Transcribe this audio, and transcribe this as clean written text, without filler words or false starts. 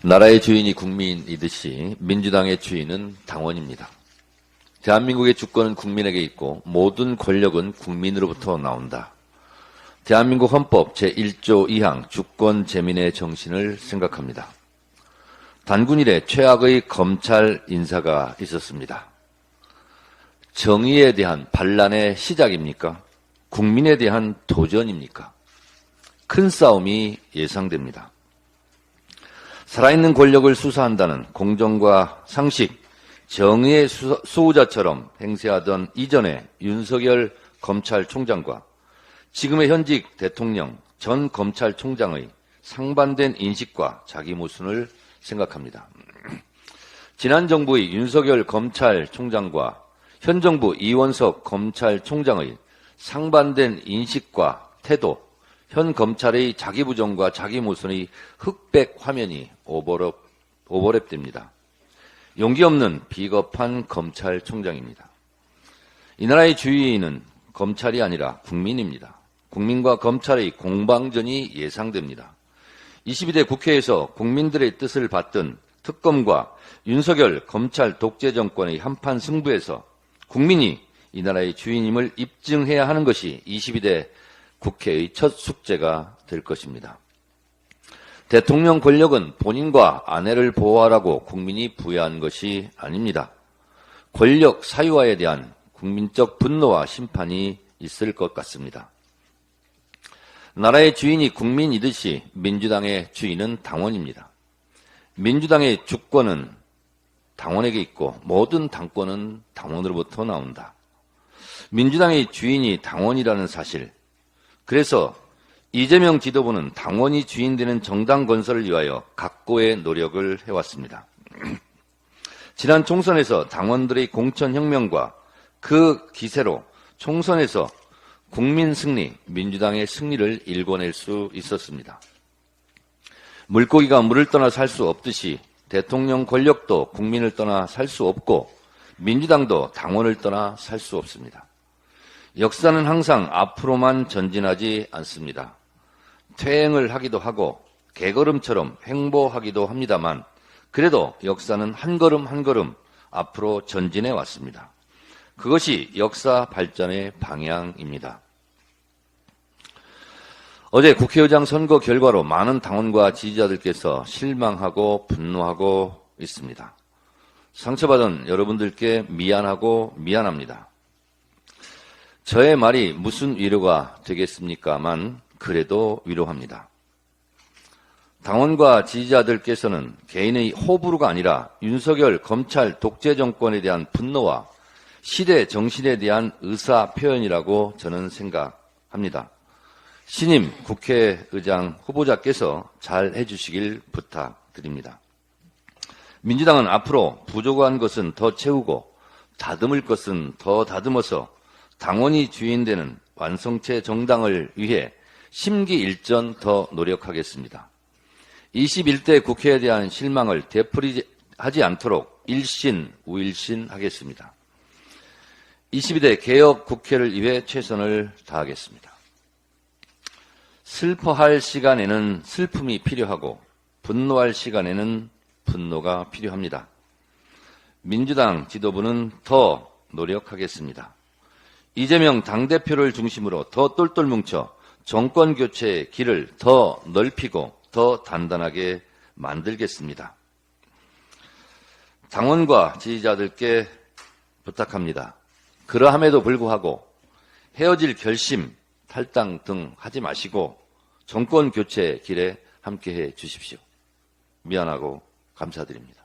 나라의 주인이 국민이듯이 민주당의 주인은 당원입니다. 대한민국의 주권은 국민에게 있고 모든 권력은 국민으로부터 나온다. 대한민국 헌법 제1조 2항 주권 재민의 정신을 생각합니다. 단군 이래 최악의 검찰 인사가 있었습니다. 정의에 대한 반란의 시작입니까? 국민에 대한 도전입니까? 큰 싸움이 예상됩니다. 살아있는 권력을 수사한다는 공정과 상식, 정의의 수호자처럼 행세하던 이전의 윤석열 검찰총장과 지금의 현직 대통령 전 검찰총장의 상반된 인식과 자기 모순을 생각합니다. 지난 정부의 윤석열 검찰총장과 현 정부 이원석 검찰총장의 상반된 인식과 태도, 현 검찰의 자기 부정과 자기 모순의 흑백 화면이 오버랩됩니다. 용기 없는 비겁한 검찰총장입니다. 이 나라의 주인은 검찰이 아니라 국민입니다. 국민과 검찰의 공방전이 예상됩니다. 22대 국회에서 국민들의 뜻을 받든 특검과 윤석열 검찰 독재 정권의 한판 승부에서 국민이 이 나라의 주인임을 입증해야 하는 것이 22대 국회의 첫 숙제가 될 것입니다. 대통령 권력은 본인과 아내를 보호하라고 국민이 부여한 것이 아닙니다. 권력 사유화에 대한 국민적 분노와 심판이 있을 것 같습니다. 나라의 주인이 국민이듯이 민주당의 주인은 당원입니다. 민주당의 주권은 당원에게 있고 모든 당권은 당원으로부터 나온다. 민주당의 주인이 당원이라는 사실, 그래서 이재명 지도부는 당원이 주인되는 정당 건설을 위하여 각고의 노력을 해왔습니다. 지난 총선에서 당원들의 공천혁명과 그 기세로 총선에서 국민 승리, 민주당의 승리를 일궈낼 수 있었습니다. 물고기가 물을 떠나 살 수 없듯이 대통령 권력도 국민을 떠나 살 수 없고 민주당도 당원을 떠나 살 수 없습니다. 역사는 항상 앞으로만 전진하지 않습니다. 퇴행을 하기도 하고 개걸음처럼 횡보하기도 합니다만 그래도 역사는 한 걸음 한 걸음 앞으로 전진해 왔습니다. 그것이 역사 발전의 방향입니다. 어제 국회의장 선거 결과로 많은 당원과 지지자들께서 실망하고 분노하고 있습니다. 상처받은 여러분들께 미안하고 미안합니다. 저의 말이 무슨 위로가 되겠습니까만 그래도 위로합니다. 당원과 지지자들께서는 개인의 호불호가 아니라 윤석열 검찰 독재 정권에 대한 분노와 시대 정신에 대한 의사 표현이라고 저는 생각합니다. 신임 국회의장 후보자께서 잘 해주시길 부탁드립니다. 민주당은 앞으로 부족한 것은 더 채우고 다듬을 것은 더 다듬어서 당원이 주인되는 완성체 정당을 위해 심기일전 더 노력하겠습니다. 21대 국회에 대한 실망을 되풀이하지 않도록 일신 우일신 하겠습니다. 22대 개혁 국회를 위해 최선을 다하겠습니다. 슬퍼할 시간에는 슬픔이 필요하고 분노할 시간에는 분노가 필요합니다. 민주당 지도부는 더 노력하겠습니다. 이재명 당대표를 중심으로 더 똘똘 뭉쳐 정권교체의 길을 더 넓히고 더 단단하게 만들겠습니다. 당원과 지지자들께 부탁합니다. 그러함에도 불구하고 헤어질 결심, 탈당 등 하지 마시고 정권교체 길에 함께해 주십시오. 미안하고 감사드립니다.